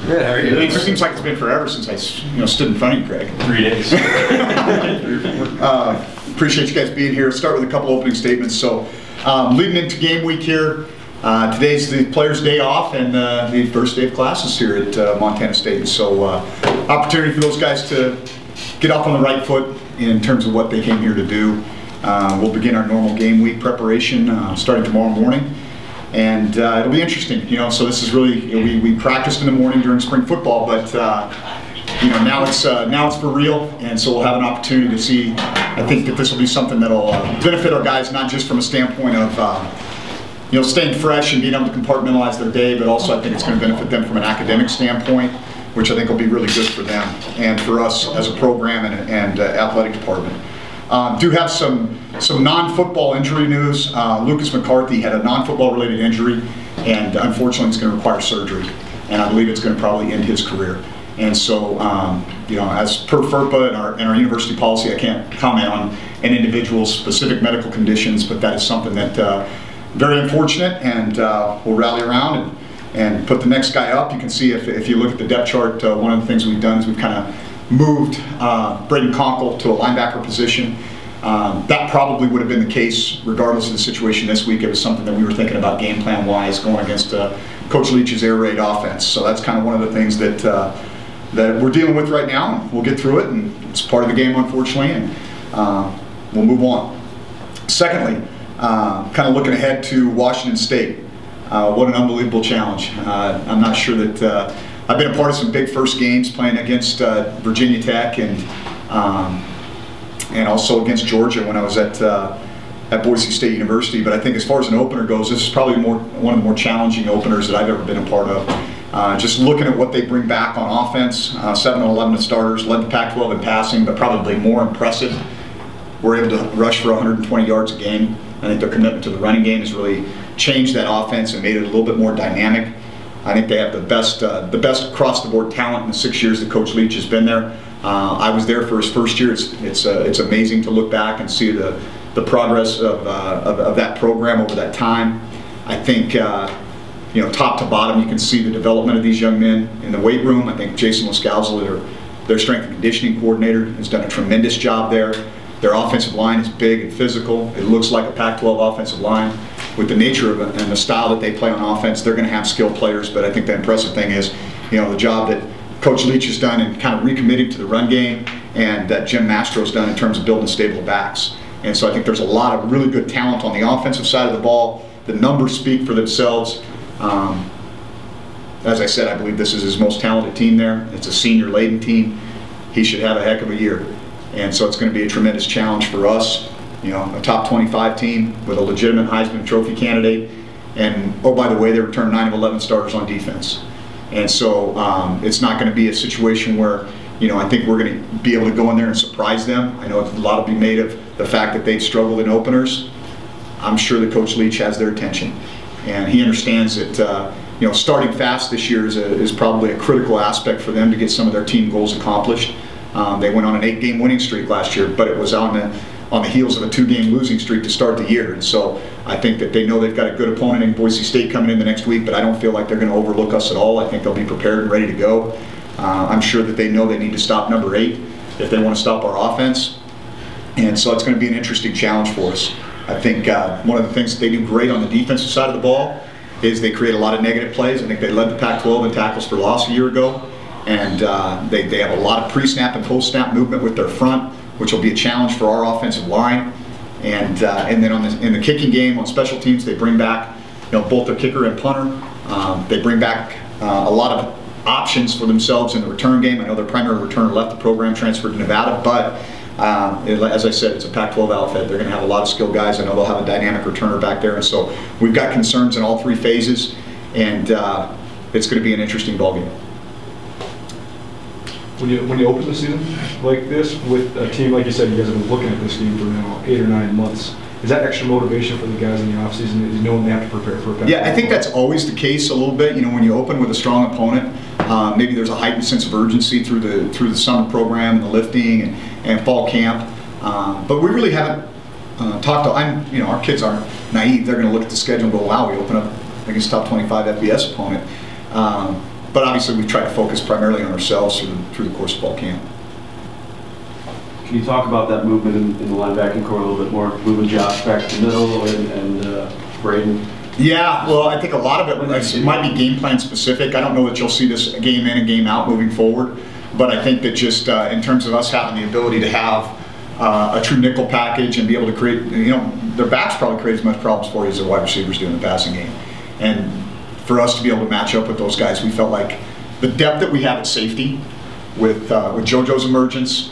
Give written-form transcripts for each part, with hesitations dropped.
Good, how are you? It seems like it's been forever since I stood in front of you, Craig. 3 days. Appreciate you guys being here. Start with a couple opening statements. So leading into game week here, today's the players' day off and the first day of classes here at Montana State. And so opportunity for those guys to get off on the right foot in terms of what they came here to do. We'll begin our normal game week preparation starting tomorrow morning. And it'll be interesting, so this is really, we practiced in the morning during spring football, but now it's for real, and so we'll have an opportunity to see. I think that this will be something that'll benefit our guys, not just from a standpoint of staying fresh and being able to compartmentalize their day, but also I think it's going to benefit them from an academic standpoint, which I think will be really good for them and for us as a program and athletic department. Do have some non-football injury news. Lucas McCarthy had a non-football related injury, and unfortunately it's going to require surgery, and I believe it's going to probably end his career. And so, as per FERPA and our university policy, I can't comment on an individual's specific medical conditions, but that is something that very unfortunate, and we'll rally around and put the next guy up. You can see if you look at the depth chart, one of the things we've done is we've kind of moved Braden Conkle to a linebacker position. That probably would have been the case regardless of the situation this week. It was something that we were thinking about game plan wise going against Coach Leach's air raid offense. So that's kind of one of the things that that we're dealing with right now. We'll get through it, and it's part of the game, unfortunately, and we'll move on. Secondly, kind of looking ahead to Washington State. What an unbelievable challenge. I'm not sure that I've been a part of some big first games playing against Virginia Tech and also against Georgia when I was at Boise State University. But I think as far as an opener goes, this is probably one of the more challenging openers that I've ever been a part of. Just looking at what they bring back on offense, 7-11 starters, led the Pac-12 in passing, but probably more impressive, we're able to rush for 120 yards a game. I think their commitment to the running game has really changed that offense and made it a little bit more dynamic. I think they have the best across-the-board talent in the 6 years that Coach Leach has been there. I was there for his first year. It's amazing to look back and see the progress of that program over that time. I think top to bottom you can see the development of these young men in the weight room. I think Jason Lascalzo, their strength and conditioning coordinator, has done a tremendous job there. Their offensive line is big and physical. It looks like a Pac-12 offensive line. With the nature of it and the style that they play on offense, they're going to have skilled players. But I think the impressive thing is, the job that Coach Leach has done in kind of recommitting to the run game, and that Jim Mastro's done in terms of building stable backs. And so I think there's a lot of really good talent on the offensive side of the ball. The numbers speak for themselves. As I said, I believe this is his most talented team there. It's a senior-laden team. He should have a heck of a year. And so it's going to be a tremendous challenge for us. A top 25 team with a legitimate Heisman Trophy candidate. And, oh, by the way, they returned 9 of 11 starters on defense. And so it's not going to be a situation where, I think we're going to be able to go in there and surprise them. I know a lot will be made of the fact that they've struggled in openers. I'm sure that Coach Leach has their attention. And he understands that, starting fast this year is probably a critical aspect for them to get some of their team goals accomplished. They went on an 8-game winning streak last year, but it was on the heels of a 2-game losing streak to start the year. And so I think that they know they've got a good opponent in Boise State coming in the next week, but I don't feel like they're going to overlook us at all. I think they'll be prepared and ready to go. I'm sure that they know they need to stop number 8 if they want to stop our offense. And so it's going to be an interesting challenge for us. I think one of the things that they do great on the defensive side of the ball is they create a lot of negative plays. I think they led the Pac-12 in tackles for loss a year ago. And they have a lot of pre-snap and post-snap movement with their front, which will be a challenge for our offensive line. And then in the kicking game, on special teams, they bring back both their kicker and punter. They bring back a lot of options for themselves in the return game. I know their primary returner left the program, transferred to Nevada, but as I said, it's a Pac-12 outfit. They're going to have a lot of skilled guys. I know they'll have a dynamic returner back there. And so we've got concerns in all 3 phases, and it's going to be an interesting ballgame. When you open the season like this with a team, like you said, you guys have been looking at this game for now 8 or 9 months. Is that extra motivation for the guys in the offseason, knowing they have to prepare for it? Yeah, I think that's always the case a little bit. When you open with a strong opponent, maybe there's a heightened sense of urgency through the summer program and the lifting and fall camp. But we really haven't talked to. Our kids aren't naive. They're going to look at the schedule and go, "Wow, we open up against top 25 FBS opponent." But obviously we try to focus primarily on ourselves through the course of fall camp. Can you talk about that movement in the linebacking core a little bit more? Moving Josh back to the middle and Braden? Yeah, well, I think a lot of it might be game plan specific. I don't know that you'll see this game in and game out moving forward, but I think that just in terms of us having the ability to have a true nickel package and be able to create, their backs probably create as much problems for you as their wide receivers do in the passing game. And for us to be able to match up with those guys, we felt like the depth that we have at safety with JoJo's emergence,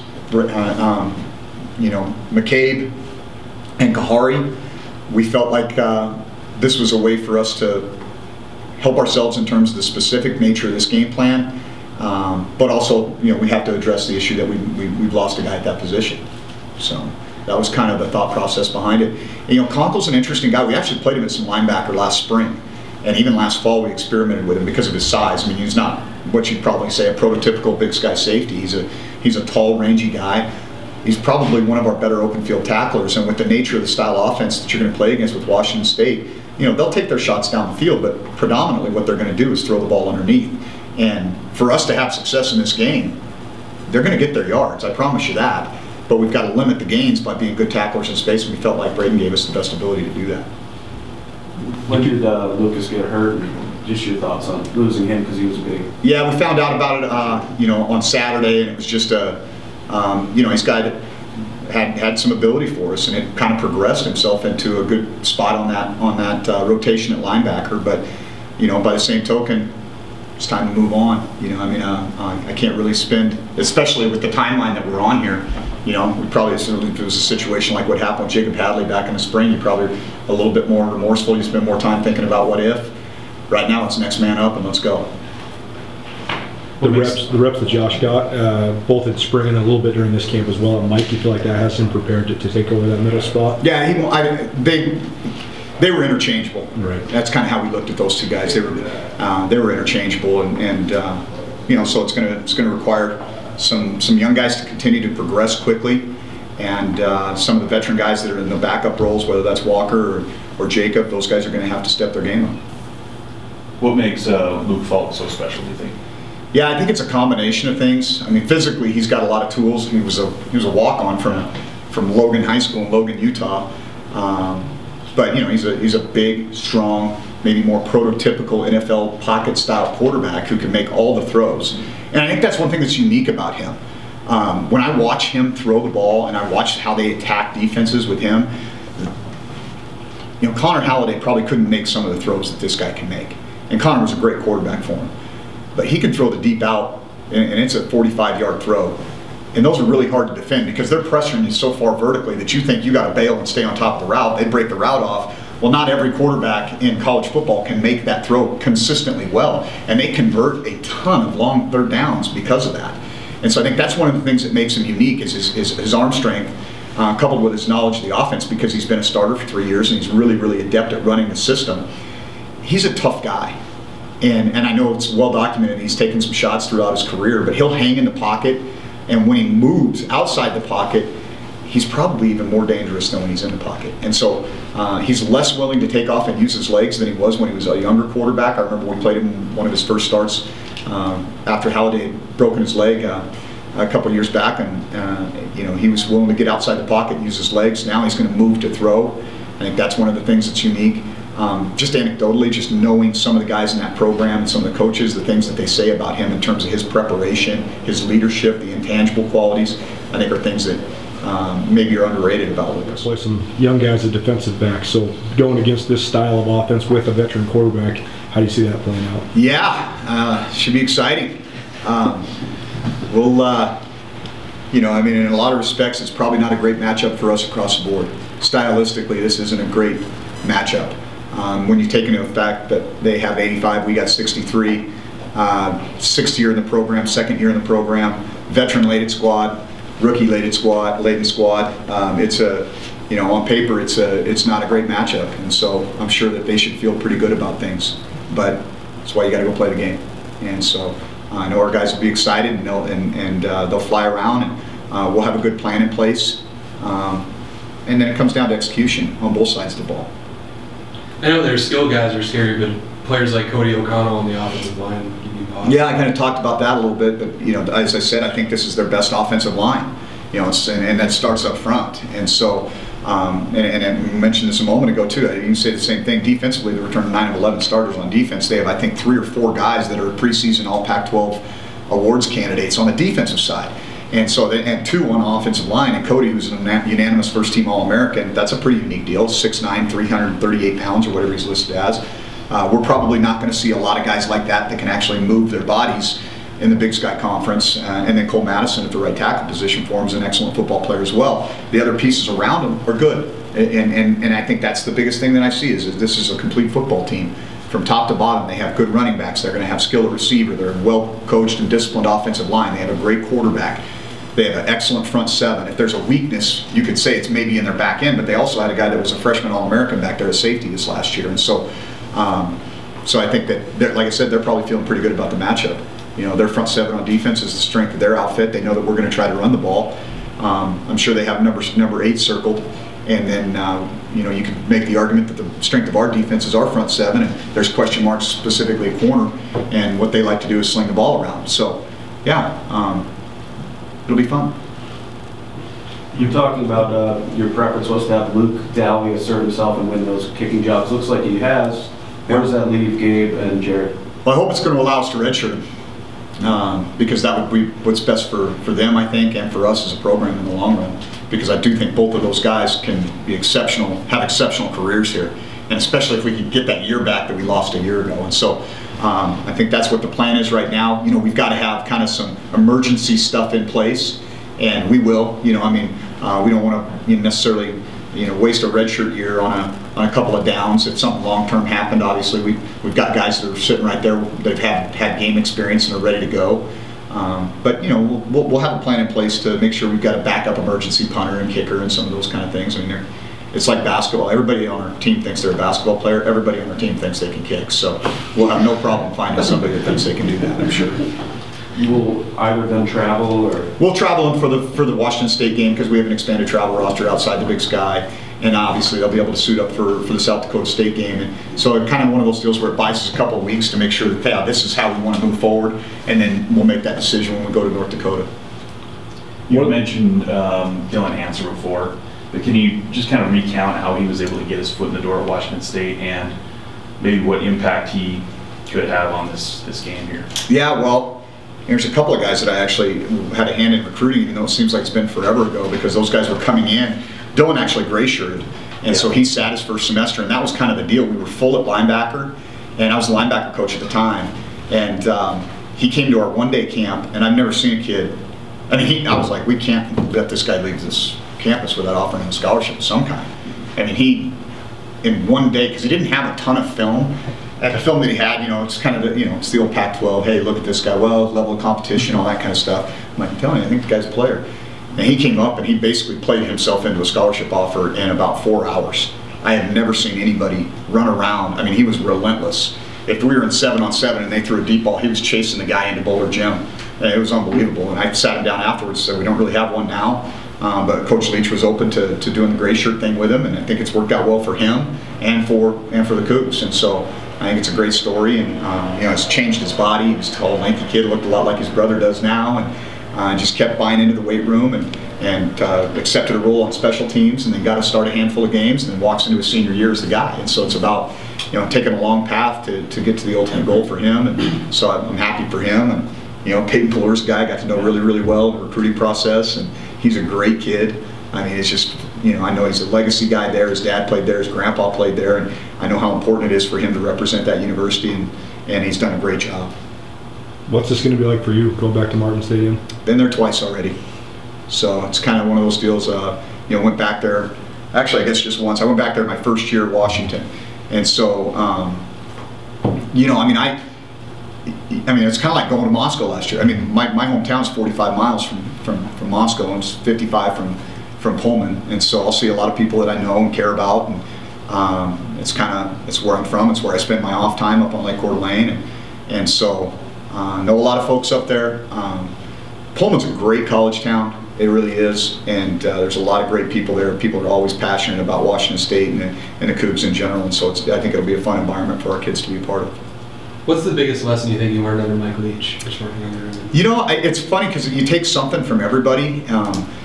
McCabe and Kahari, we felt like this was a way for us to help ourselves in terms of the specific nature of this game plan, but also, we have to address the issue that we've lost a guy at that position. So that was kind of the thought process behind it. And, Conkle's an interesting guy. We actually played him at some linebacker last spring, and even last fall we experimented with him because of his size. I mean, he's not what you'd probably say a prototypical big sky safety. He's a tall, rangy guy. He's probably one of our better open field tacklers, and with the nature of the style of offense that you're going to play against with Washington State, they'll take their shots down the field, but predominantly what they're going to do is throw the ball underneath. And for us to have success in this game, they're going to get their yards, I promise you that. But we've got to limit the gains by being good tacklers in space, and we felt like Braden gave us the best ability to do that. When did Lucas get hurt? Just your thoughts on losing him because he was big. Yeah, we found out about it, on Saturday, and it was just he's a guy that had some ability for us, and it kind of progressed himself into a good spot on that rotation at linebacker. But by the same token, it's time to move on. I can't really spend, especially with the timeline that we're on here. We probably, if it was a situation like what happened with Jacob Hadley back in the spring, you're probably a little bit more remorseful. You spend more time thinking about what if. Right now, it's next man up, and let's go. The reps that Josh got, both in spring and a little bit during this camp as well. And Mike, you feel like that has him prepared to take over that middle spot? Yeah, they were interchangeable. Right. That's kind of how we looked at those two guys. They were interchangeable, and so it's going to require some young guys to continue to progress quickly, and some of the veteran guys that are in the backup roles, whether that's Walker or Jacob, those guys are going to have to step their game up. What makes Luke Falk so special, do you think? Yeah, I think it's a combination of things. I mean, physically, he's got a lot of tools. He was a walk-on from Logan High School in Logan, Utah. But he's a big, strong, maybe more prototypical NFL pocket-style quarterback who can make all the throws. And I think that's one thing that's unique about him. When I watch him throw the ball and I watch how they attack defenses with him, Connor Halliday probably couldn't make some of the throws that this guy can make. And Connor was a great quarterback for him. But he can throw the deep out, and it's a 45-yard throw. And those are really hard to defend because they're pressuring you so far vertically that you think you got to bail and stay on top of the route. They break the route off. Well, not every quarterback in college football can make that throw consistently well, and they convert a ton of long third downs because of that. And so I think that's one of the things that makes him unique is his arm strength, coupled with his knowledge of the offense, because he's been a starter for 3 years and he's really, really adept at running the system. He's a tough guy. And I know it's well documented, he's taken some shots throughout his career, but he'll hang in the pocket, and when he moves outside the pocket, he's probably even more dangerous than when he's in the pocket. And so he's less willing to take off and use his legs than he was when he was a younger quarterback. I remember we played him in one of his first starts after Halliday had broken his leg a couple years back, and he was willing to get outside the pocket and use his legs. Now he's going to move to throw. I think that's one of the things that's unique. Just anecdotally, just knowing some of the guys in that program and some of the coaches, the things that they say about him in terms of his preparation, his leadership, the intangible qualities, I think are things that maybe are underrated about Lucas. Play some young guys at defensive back, so going against this style of offense with a veteran quarterback, how do you see that playing out? Yeah, should be exciting. In a lot of respects, it's probably not a great matchup for us across the board. Stylistically, this isn't a great matchup. When you take into the fact that they have 85, we got 63, sixth year in the program, second year in the program, veteran-laden squad, rookie-laden squad. It's on paper, it's not a great matchup, and so I'm sure that they should feel pretty good about things. But that's why you got to go play the game. And so I know our guys will be excited, and they'll fly around, and we'll have a good plan in place. And then it comes down to execution on both sides of the ball. I know their skill guys are scary, but players like Cody O'Connell on the offensive line, Yeah, I kind of talked about that a little bit, but as I said, I think this is their best offensive line. And that starts up front. And so, and we mentioned this a moment ago too. You can say the same thing defensively. They returned 9 of 11 starters on defense. They have, I think, 3 or 4 guys that are preseason All Pac-12 awards candidates on the defensive side. And so, and 2 on the offensive line. And Cody, who's an unanimous first-team All-American, that's a pretty unique deal. 6'9", 338 pounds, or whatever he's listed as. We're probably not going to see a lot of guys like that can actually move their bodies in the Big Sky Conference. And then Cole Madison at the right tackle position for him is an excellent football player as well. The other pieces around him are good. And I think that's the biggest thing that I see is this is a complete football team. From top to bottom, they have good running backs. They're going to have skill at receiver. They're a well-coached and disciplined offensive line. They have a great quarterback. They have an excellent front 7. If there's a weakness, you could say it's maybe in their back end, but they also had a guy that was a freshman All-American back there at safety this last year. And so I think that, like I said, they're probably feeling pretty good about the matchup. Their front 7 on defense is the strength of their outfit. They know that we're going to try to run the ball. I'm sure they have number 8 circled. And then, you can make the argument that the strength of our defense is our front 7, and there's question marks specifically at corner, and what they like to do is sling the ball around. So, yeah, it'll be fun. You're talking about your preference was to have Luke Dowley assert himself and win those kicking jobs. Looks like he has. Where does that leave Gabe and Jared? Well, I hope it's going to allow us to redshirt him. Because that would be what's best for them, I think, and for us as a program in the long run. Because I do think both of those guys can be exceptional, have exceptional careers here, and especially if we can get that year back that we lost a year ago. And so I think that's what the plan is right now. We've got to have kind of some emergency stuff in place, and we will. We don't want to necessarily waste a redshirt year on a couple of downs. If something long-term happened, obviously we've got guys that are sitting right there that have had game experience and are ready to go. But we'll have a plan in place to make sure we've got a backup emergency punter and kicker and some of those kind of things. It's like basketball. Everybody on our team thinks they're a basketball player. Everybody on our team thinks they can kick. So we'll have no problem finding somebody that thinks they can do that, I'm sure. Will either of them travel, or? We'll travel in for the Washington State game because we have an expanded travel roster outside the Big Sky, and obviously they'll be able to suit up for the South Dakota State game. And so it's kind of one of those deals where it buys us a couple of weeks to make sure that this is how we want to move forward, and then we'll make that decision when we go to North Dakota. You mentioned Dylan Hanser before, but can you just kind of recount how he was able to get his foot in the door at Washington State and maybe what impact he could have on this game here? Yeah, well, there's a couple of guys that I actually had a hand in recruiting, even though it seems like it's been forever ago, because those guys were coming in. Dylan actually gray-shirted, and so he sat his first semester, and that was kind of the deal. We were full at linebacker, and I was the linebacker coach at the time, and he came to our one-day camp, and I've never seen a kid. I was like, we can't let this guy leave this campus without offering him a scholarship of some kind. he, in one day, because he didn't have a ton of film, and the film that he had, it's kind of it's the old Pac-12, hey, look at this guy, well, level of competition, all that kind of stuff. I'm like, I'm telling you, I think the guy's a player. And he came up and he basically played himself into a scholarship offer in about 4 hours. I had never seen anybody run around. He was relentless. If we were in 7-on-7 and they threw a deep ball, he was chasing the guy into Boulder Gym. And it was unbelievable. And I sat him down afterwards and said, we don't really have one now. But Coach Leach was open to doing the gray shirt thing with him, and I think it's worked out well for him and for the Cougs. And so I think it's a great story, and it's changed his body. He was a tall, lanky kid, looked a lot like his brother does now, and just kept buying into the weight room and accepted a role on special teams, and then got to start a handful of games, and then walks into his senior year as the guy. And so it's about taking a long path to get to the ultimate goal for him, and so I'm happy for him. And Peyton Pelur's guy I got to know really, really well in the recruiting process, and he's a great kid. It's just, I know he's a legacy guy there. His dad played there, his grandpa played there, and I know how important it is for him to represent that university, and he's done a great job. What's this going to be like for you, going back to Martin Stadium? Been there twice already. So it's kind of one of those deals, went back there, actually I guess just once. I went back there my first year at Washington. And so, it's kind of like going to Moscow last year. My hometown is 45 miles from Moscow, and it's 55 from Pullman. And so I'll see a lot of people that I know and care about. And it's where I'm from. It's where I spend my off time up on Lake Coeur d'Alene. And so know a lot of folks up there. Pullman's a great college town. It really is, and there's a lot of great people there. People are always passionate about Washington State and the Cougs in general, and so I think it'll be a fun environment for our kids to be a part of. What's the biggest lesson you think you learned under Mike Leach? Just working under him? You know, it's funny because you take something from everybody.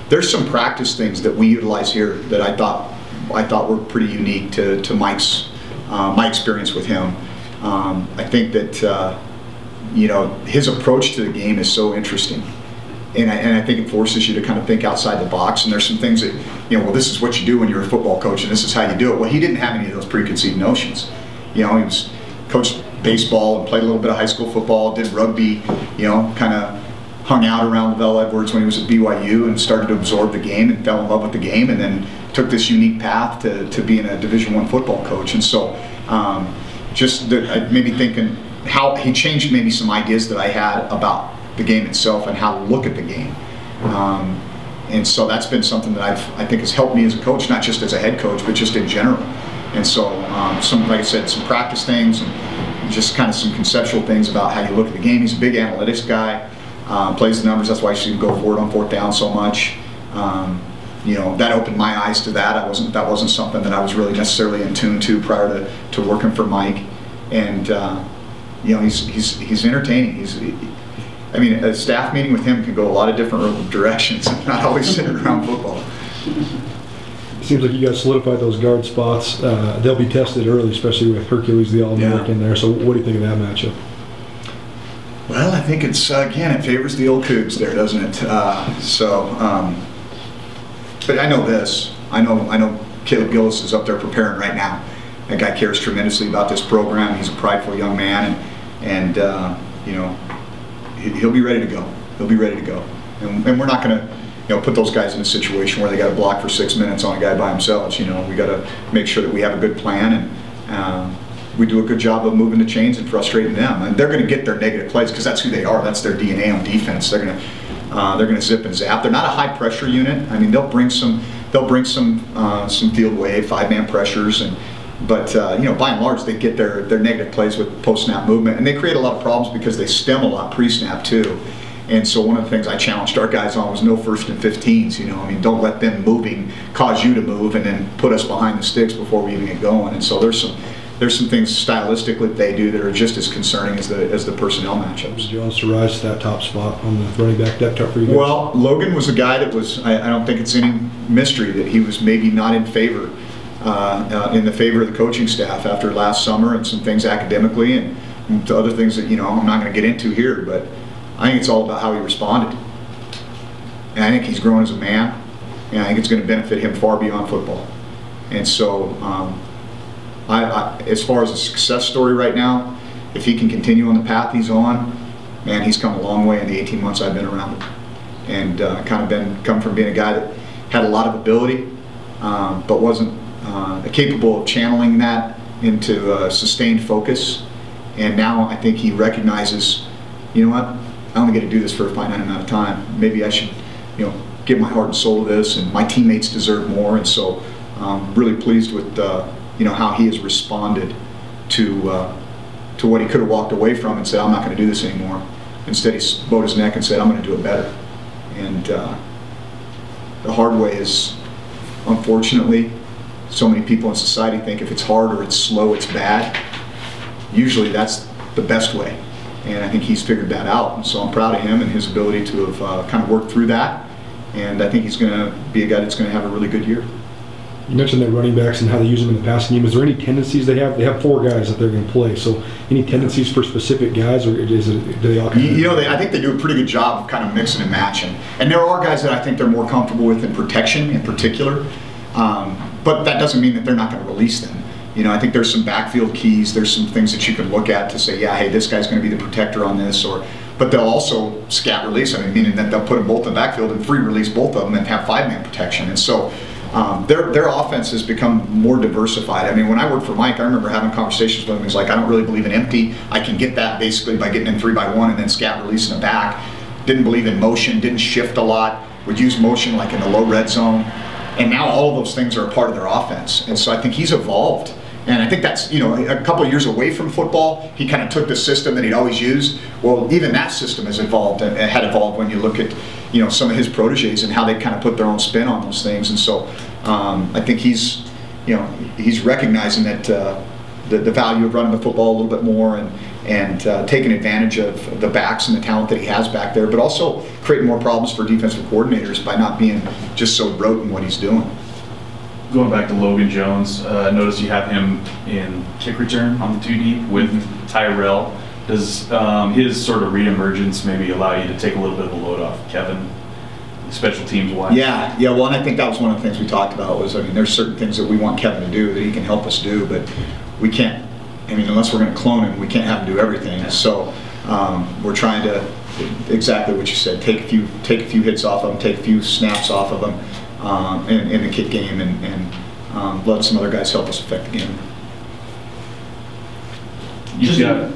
There's some practice things that we utilize here that I thought were pretty unique to Mike's my experience with him. I think that you know, his approach to the game is so interesting, and I think it forces you to kind of think outside the box. And there's some things that, you know, well, this is what you do when you're a football coach, and this is how you do it. Well, he didn't have any of those preconceived notions. You know, he was coached baseball and played a little bit of high school football, did rugby, you know, kind of hung out around Lavelle Edwards when he was at BYU and started to absorb the game and fell in love with the game, and then took this unique path to being a Division I football coach. And so just that made me thinking how he changed maybe some ideas that I had about the game itself and how to look at the game. And so that's been something that I think has helped me as a coach, not just as a head coach, but just in general. And so some, like I said, some practice things and just kind of some conceptual things about how you look at the game. He's a big analytics guy, plays the numbers. That's why you see him go for it on fourth down so much. You know, that opened my eyes to that. That wasn't something that I was really necessarily in tune to prior to working for Mike. And you know, he's entertaining. I mean, a staff meeting with him can go a lot of different directions, not always centered around football. Seems like you guys solidified those guard spots. They'll be tested early, especially with Hercules, the All-American there. So what do you think of that matchup? Well, I think it's, again, it favors the old Cougs there, doesn't it? But I know this. I know Caleb Gillis is up there preparing right now. That guy cares tremendously about this program. He's a prideful young man, and you know, he'll be ready to go. He'll be ready to go. And we're not going to, you know, put those guys in a situation where they got to block for 6 minutes on a guy by themselves. You know, we got to make sure that we have a good plan, and we do a good job of moving the chains and frustrating them. And they're going to get their negative plays because that's who they are. That's their DNA on defense. They're going to zip and zap. They're not a high pressure unit. I mean, they'll bring some field wave, 5-man pressures, but you know, by and large, they get their negative plays with post-snap movement, and they create a lot of problems because they stem a lot pre-snap too. And so one of the things I challenged our guys on was no 1st and 15s. You know, I mean, don't let them moving cause you to move and then put us behind the sticks before we even get going. And so there's some things stylistically that they do that are just as concerning as the personnel matchups. Did you want us to rise to that top spot on the running back depth chart for you guys? Well, Logan was a guy that was, I don't think it's any mystery that he was maybe not in favor, in the favor of the coaching staff after last summer and some things academically and to other things that, you know, I'm not going to get into here, but I think it's all about how he responded. And I think he's grown as a man, and I think it's going to benefit him far beyond football. And so, as far as a success story right now, if he can continue on the path he's on, man, he's come a long way in the 18 months I've been around him. And come from being a guy that had a lot of ability, but wasn't capable of channeling that into sustained focus. And now I think he recognizes, you know what, I only get to do this for a finite amount of time. Maybe I should, you know, give my heart and soul to this, and my teammates deserve more. And so I'm really pleased with you know, how he has responded to what he could have walked away from and said, I'm not going to do this anymore. Instead, he bowed his neck and said, I'm going to do it better. And the hard way is, unfortunately, so many people in society think if it's hard or it's slow, it's bad. Usually that's the best way. And I think he's figured that out. And so I'm proud of him and his ability to have kind of worked through that. And I think he's going to be a guy that's going to have a really good year. You mentioned their running backs and how they use them in the passing game. Is there any tendencies they have? They have 4 guys that they're going to play. So any tendencies for specific guys, or do they all? You know, I think they do a pretty good job of kind of mixing and matching. And there are guys that I think they're more comfortable with in protection in particular. But that doesn't mean that they're not going to release them. You know, I think there's some backfield keys. There's some things that you can look at to say, yeah, hey, this guy's going to be the protector on this. But they'll also scat release. I mean, meaning that they'll put them both in the backfield and free release both of them and have 5-man protection. And so their offense has become more diversified. I mean, when I worked for Mike, I remember having conversations with him. He's like, I don't really believe in empty. I can get that basically by getting in 3-by-1 and then scat release in the back. Didn't believe in motion, didn't shift a lot, would use motion like in the low red zone. And now all of those things are a part of their offense. And so I think he's evolved. And I think that's, you know, a couple of years away from football, he kind of took the system that he'd always used. Well, even that system has evolved and had evolved when you look at, you know, some of his proteges and how they kind of put their own spin on those things. And so I think he's, you know, he's recognizing that the value of running the football a little bit more and taking advantage of the backs and the talent that he has back there, but also creating more problems for defensive coordinators by not being just so rote in what he's doing. Going back to Logan Jones, notice you have him in kick return on the 2 deep with Tyrell. Does his sort of reemergence maybe allow you to take a little bit of a load off Kevin, special teams wise? Yeah, well, and I think that was one of the things we talked about was, I mean, there's certain things that we want Kevin to do that he can help us do, but we can't, I mean, unless we're going to clone him, we can't have him do everything. Yeah. So we're trying to, exactly what you said, take a few hits off of him, take a few snaps off of him in the kick game, and let some other guys help us affect the game. You've got,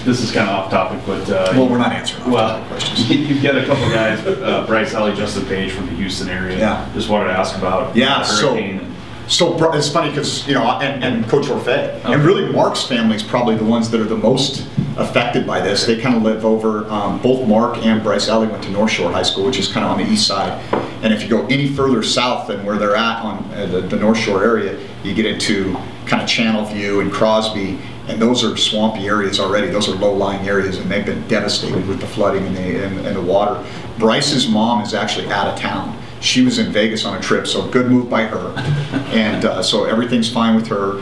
this is kind of off topic, but well, we're not answering all questions. You've got a couple guys, Bryce Alley, Justin Page from the Houston area. Yeah. Just wanted to ask about Hurricane. So it's funny because, you know, and Coach Orfeh, okay. And really Mark's family is probably the ones that are the most affected by this. They kind of live over, both Mark and Bryce Alley went to North Shore High School, which is kind of on the east side. And if you go any further south than where they're at on the North Shore area, you get into kind of Channelview and Crosby, and those are swampy areas already. Those are low-lying areas, and they've been devastated with the flooding and the water. Bryce's mom is actually out of town. She was in Vegas on a trip, so good move by her. And so everything's fine with her.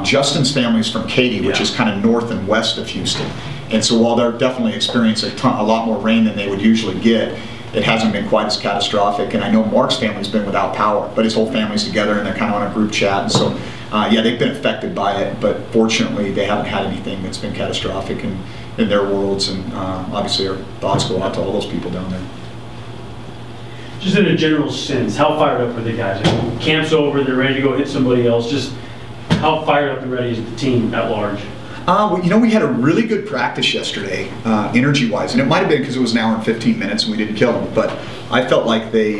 Justin's family is from Katy, which is kind of north and west of Houston. And so while they're definitely experiencing a lot more rain than they would usually get, it hasn't been quite as catastrophic. And I know Mark's family's been without power, but his whole family's together and they're kind of on a group chat. And so, yeah, they've been affected by it, but fortunately they haven't had anything that's been catastrophic in their worlds. And obviously our thoughts go out to all those people down there. Just in a general sense, how fired up are the guys? I mean, camp's over, they're ready to go hit somebody else. Just how fired up and ready is the team at large? Well, you know, we had a really good practice yesterday, energy-wise, and it might have been because it was an hour and 15 minutes and we didn't kill them, but I felt like they,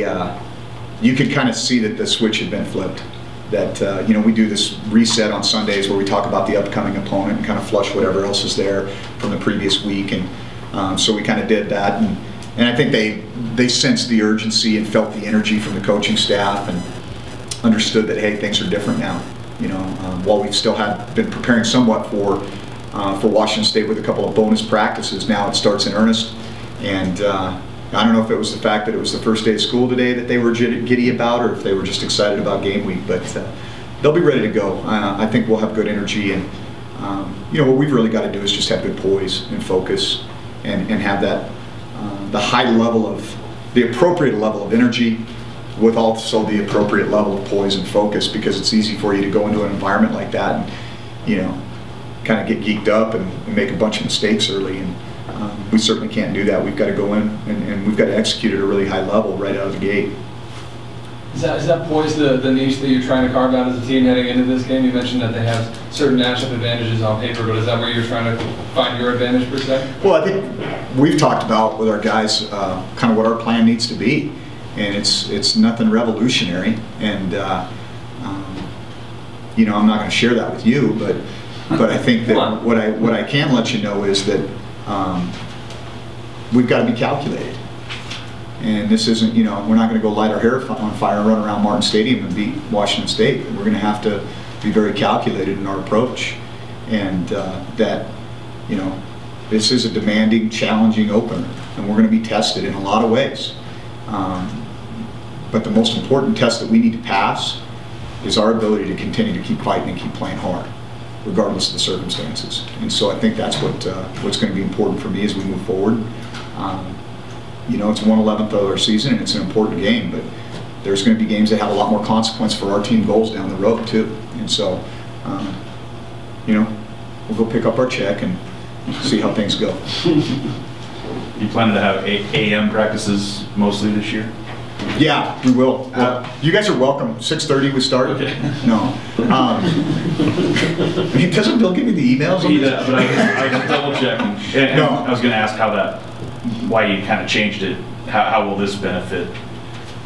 you could kind of see that the switch had been flipped. That, you know, we do this reset on Sundays where we talk about the upcoming opponent and kind of flush whatever else is there from the previous week, and so we kind of did that, and I think they sensed the urgency and felt the energy from the coaching staff and understood that, hey, things are different now. You know, while we've still been preparing somewhat for Washington State with a couple of bonus practices, now it starts in earnest. And I don't know if it was the fact that it was the first day of school today that they were giddy about, or if they were just excited about game week. But they'll be ready to go. I think we'll have good energy, and you know, what we've really got to do is just have good poise and focus, and have that the high level of the appropriate level of energy, with also the appropriate level of poise and focus, because it's easy for you to go into an environment like that and, you know, kind of get geeked up and make a bunch of mistakes early, and we certainly can't do that. We've got to go in and we've got to execute at a really high level right out of the gate. Is that poise the niche that you're trying to carve out as a team heading into this game? You mentioned that they have certain matchup advantages on paper, but is that where you're trying to find your advantage per se? Well, I think we've talked about with our guys kind of what our plan needs to be. And it's nothing revolutionary, and you know, I'm not going to share that with you, but I think that what I can let you know is that we've got to be calculated, and this isn't, you know, we're not going to go light our hair on fire and run around Martin Stadium and beat Washington State. We're going to have to be very calculated in our approach, and that, you know, this is a demanding, challenging opener, and we're going to be tested in a lot of ways. But the most important test that we need to pass is our ability to continue to keep fighting and keep playing hard, regardless of the circumstances. And so I think that's what's going to be important for me as we move forward. You know, it's 1/11 of our season, and it's an important game, but there's going to be games that have a lot more consequence for our team goals down the road too. And so, you know, we'll go pick up our check and see how things go. You planning to have AM practices mostly this year? Yeah, we will. You guys are welcome. 6:30 we start. Okay. No. I mean, doesn't Bill give me the emails? But I can double check. And no. I was going to ask why you kind of changed it. How will this benefit?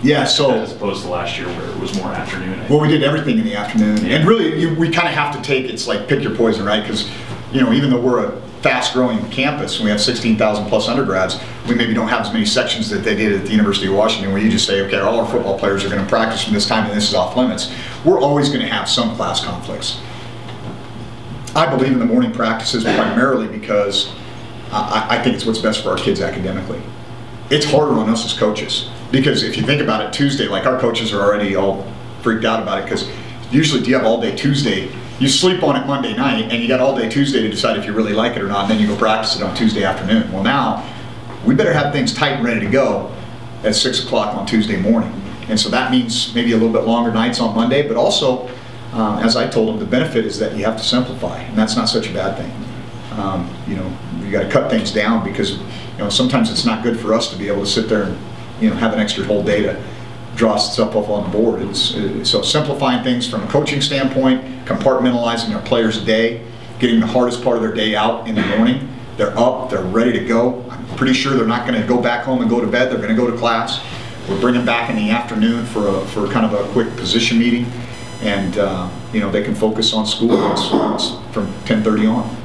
Yeah, so as opposed to last year where it was more afternoon. Well, we did everything in the afternoon, and really, we kind of have to take it's like pick your poison, right? Because, you know, even though we're a fast-growing campus and we have 16,000 plus undergrads, we maybe don't have as many sections that they did at the University of Washington, where you just say, okay, all our football players are going to practice from this time and this is off limits. We're always going to have some class conflicts. I believe in the morning practices primarily because I think it's what's best for our kids academically. It's harder on us as coaches because if you think about it, Tuesday, like our coaches are already all freaked out about it because usually you have all day Tuesday. You sleep on it Monday night and you got all day Tuesday to decide if you really like it or not, and then you go practice it on Tuesday afternoon. Well, now we better have things tight and ready to go at 6 o'clock on Tuesday morning. And so that means maybe a little bit longer nights on Monday, but also, as I told them, the benefit is that you have to simplify, and that's not such a bad thing. You know, you got to cut things down because, you know, sometimes it's not good for us to be able to sit there and, you know, have an extra whole day to draw stuff up on the board. So simplifying things from a coaching standpoint, compartmentalizing our players' day, getting the hardest part of their day out in the morning. They're up, they're ready to go. I'm pretty sure they're not going to go back home and go to bed. They're going to go to class. We're bringing back in the afternoon for kind of a quick position meeting, and you know, they can focus on school from 10:30 on.